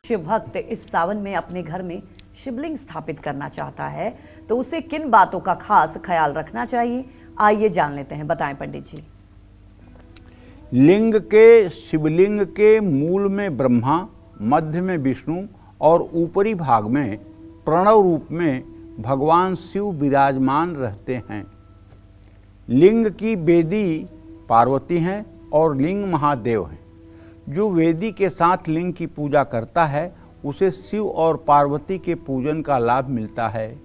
शिव भक्त इस सावन में अपने घर में शिवलिंग स्थापित करना चाहता है तो उसे किन बातों का खास ख्याल रखना चाहिए, आइए जान लेते हैं। बताएं पंडित जी। लिंग के शिवलिंग के मूल में ब्रह्मा, मध्य में विष्णु और ऊपरी भाग में प्रणव रूप में भगवान शिव विराजमान रहते हैं। लिंग की वेदी पार्वती हैं और लिंग महादेव हैं। जो वेदी के साथ लिंग की पूजा करता है उसे शिव और पार्वती के पूजन का लाभ मिलता है।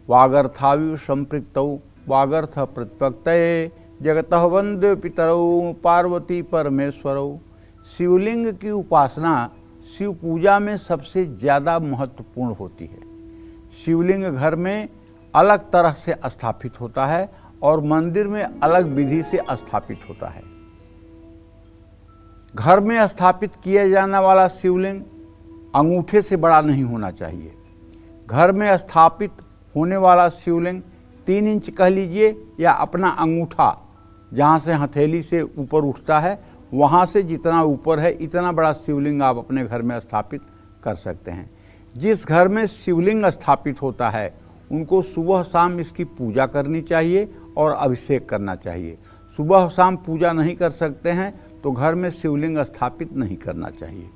वागर्थाविव संपृक्तौ वागर्थ प्रतिपत्तये जगतः वंद्य पितरौ पार्वती परमेश्वरौ। शिवलिंग की उपासना शिव पूजा में सबसे ज़्यादा महत्वपूर्ण होती है। शिवलिंग घर में अलग तरह से स्थापित होता है और मंदिर में अलग विधि से स्थापित होता है। घर में स्थापित किया जाने वाला शिवलिंग अंगूठे से बड़ा नहीं होना चाहिए। घर में स्थापित होने वाला शिवलिंग 3 इंच कह लीजिए या अपना अंगूठा जहाँ से हथेली से ऊपर उठता है वहाँ से जितना ऊपर है इतना बड़ा शिवलिंग आप अपने घर में स्थापित कर सकते हैं। जिस घर में शिवलिंग स्थापित होता है उनको सुबह शाम इसकी पूजा करनी चाहिए और अभिषेक करना चाहिए। सुबह शाम पूजा नहीं कर सकते हैं तो घर में शिवलिंग स्थापित नहीं करना चाहिए।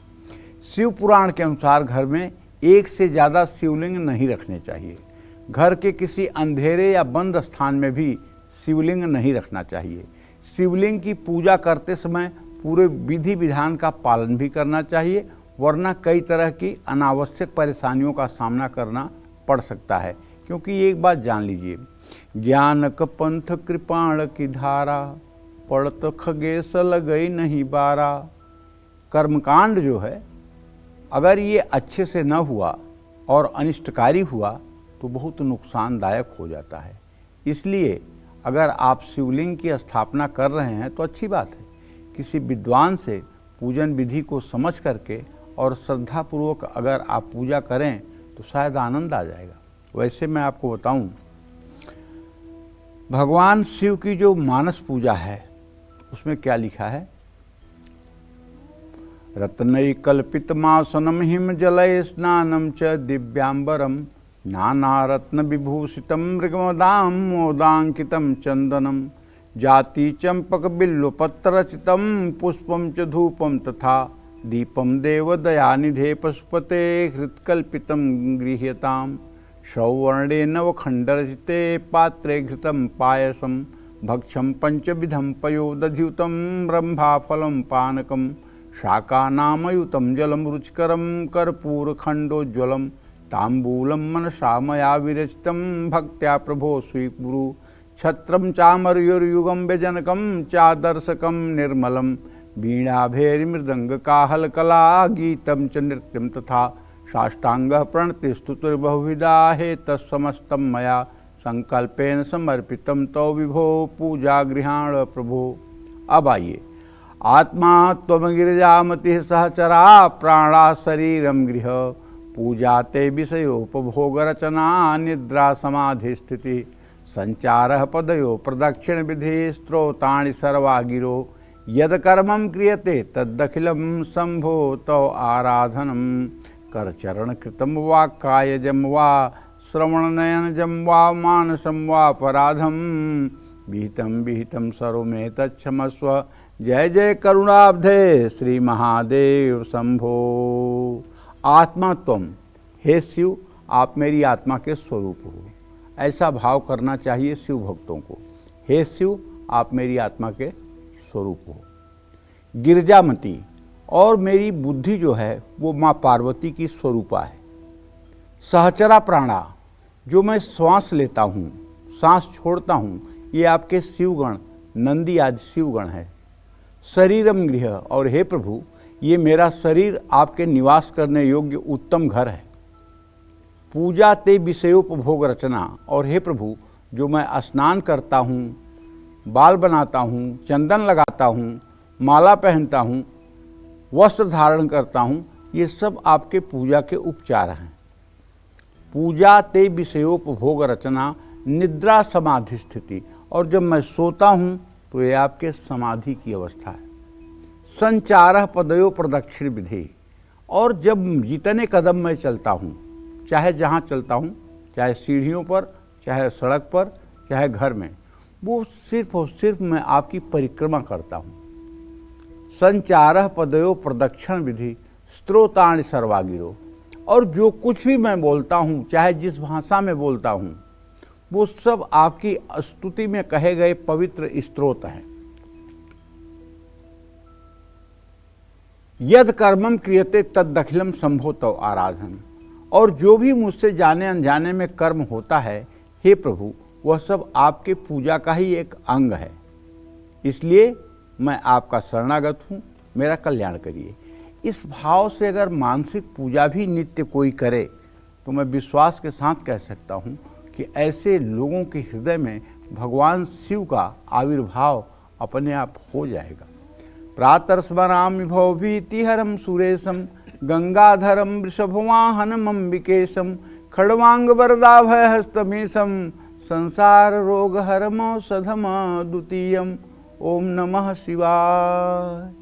शिव पुराण के अनुसार घर में एक से ज़्यादा शिवलिंग नहीं रखने चाहिए। घर के किसी अंधेरे या बंद स्थान में भी शिवलिंग नहीं रखना चाहिए। शिवलिंग की पूजा करते समय पूरे विधि विधान का पालन भी करना चाहिए, वरना कई तरह की अनावश्यक परेशानियों का सामना करना पड़ सकता है। क्योंकि एक बात जान लीजिए, ज्ञानक पंथ कृपाण की धारा पड़त खगेश लगई नहीं बारा। कर्मकांड जो है अगर ये अच्छे से न हुआ और अनिष्टकारी हुआ तो बहुत नुकसानदायक हो जाता है। इसलिए अगर आप शिवलिंग की स्थापना कर रहे हैं तो अच्छी बात है। किसी विद्वान से पूजन विधि को समझ करके और श्रद्धापूर्वक अगर आप पूजा करें तो शायद आनंद आ जाएगा। वैसे मैं आपको बताऊं, भगवान शिव की जो मानस पूजा है उसमें क्या लिखा है? रत्नई कल्पितमासनम हिम जलय स्नानम च दिव्यांबरम नाना रत्न विभूषितम मृगमदाम मोदांकितम चंदनम जाति चंपक बिल्वपत्ररचितम पुष्पम च धूपम तथा दीपम देवदयानिधे पशुपते हृत्कल्पितम गृह्यताम सौवर्णे नवखंडरचिते पात्रे घृतम पायसम भक्षम पंचविधम पयोदध्युतम ब्रह्माफलम पानकम शाकानामयुतम जलम रुचिकरम कर्पूरखंडोज्ज्वलम तांबूलम मनसा मया विरचितम भक्त्या प्रभो स्वीकुरु छत्रम चामर्युर्युगम व्यजनकम चादर्शकम निर्मलम वीणाभैर्मृदंगकाहलकला गीतम च नृत्यम तथा साष्टांग प्रणतिस्तुतिर्बहुविधा हे तत्समस्तं मया संकल्पेन समर्पितम तो विभो पूजा गृहाण प्रभो। अब आइए, आत्मा त्वम गिरिजामति सहचरा प्राणा शरीरम गृह पूजा ते विषयोपभोग रचना निद्रा समाधि स्थिति संचार पदयो प्रदक्षिण विधि स्त्रोतानि सर्वा गिरो यद कर्मं क्रियते तदखिलम शंभो तो आराधनम करचरण कृतम वा कायजम वा श्रवणनयनजम वा मानसम वा अपराधम विहितम विहितम सर्वमे तच्छमस्व। जय जय करुणाब्धे श्री महादेव शंभो। आत्मा तुम, हे शिव आप मेरी आत्मा के स्वरूप हो, ऐसा भाव करना चाहिए शिव भक्तों को। हे शिव आप मेरी आत्मा के स्वरूप हो। गिरजामती, और मेरी बुद्धि जो है वो माँ पार्वती की स्वरूपा है। सहचरा प्राणा, जो मैं श्वास लेता हूँ सांस छोड़ता हूँ, ये आपके शिवगण नंदी आदि शिवगण है। शरीरम गृह, और हे प्रभु ये मेरा शरीर आपके निवास करने योग्य उत्तम घर है। पूजा ते विषयोपभोग रचना, और हे प्रभु जो मैं स्नान करता हूँ, बाल बनाता हूँ, चंदन लगाता हूँ, माला पहनता हूँ, वस्त्र धारण करता हूँ, ये सब आपके पूजा के उपचार हैं। पूजा ते विषयोपभोग रचना निद्रा समाधि स्थिति, और जब मैं सोता हूँ तो ये आपके समाधि की अवस्था है। संचार पदयो प्रदक्षिण विधि, और जब जितने कदम मैं चलता हूँ, चाहे जहाँ चलता हूँ, चाहे सीढ़ियों पर, चाहे सड़क पर, चाहे घर में, वो सिर्फ और सिर्फ मैं आपकी परिक्रमा करता हूँ। संचारः पदयो प्रदक्षिण विधि स्त्रोतानि सर्वागिरो। और जो कुछ भी मैं बोलता हूँ, चाहे जिस भाषा में बोलता हूँ, वो सब आपकी स्तुति में कहे गए पवित्र स्त्रोत हैं। यद कर्मम क्रियते तदखिलम संभो तव आराधन। और जो भी मुझसे जाने अनजाने में कर्म होता है, हे प्रभु, वह सब आपके पूजा का ही एक अंग है। इसलिए मैं आपका शरणागत हूँ, मेरा कल्याण करिए। इस भाव से अगर मानसिक पूजा भी नित्य कोई करे तो मैं विश्वास के साथ कह सकता हूँ कि ऐसे लोगों के हृदय में भगवान शिव का आविर्भाव अपने आप हो जाएगा। प्रातः स्मरामि भवभीतिहरं सुरेशं गंगाधरं वृषभवाहनम् अम्बिकेशं खड्वांगवरदाभयहस्तमेशं संसार रोगहरमौषधम् द्वितीयम्। ओम नमः शिवाय।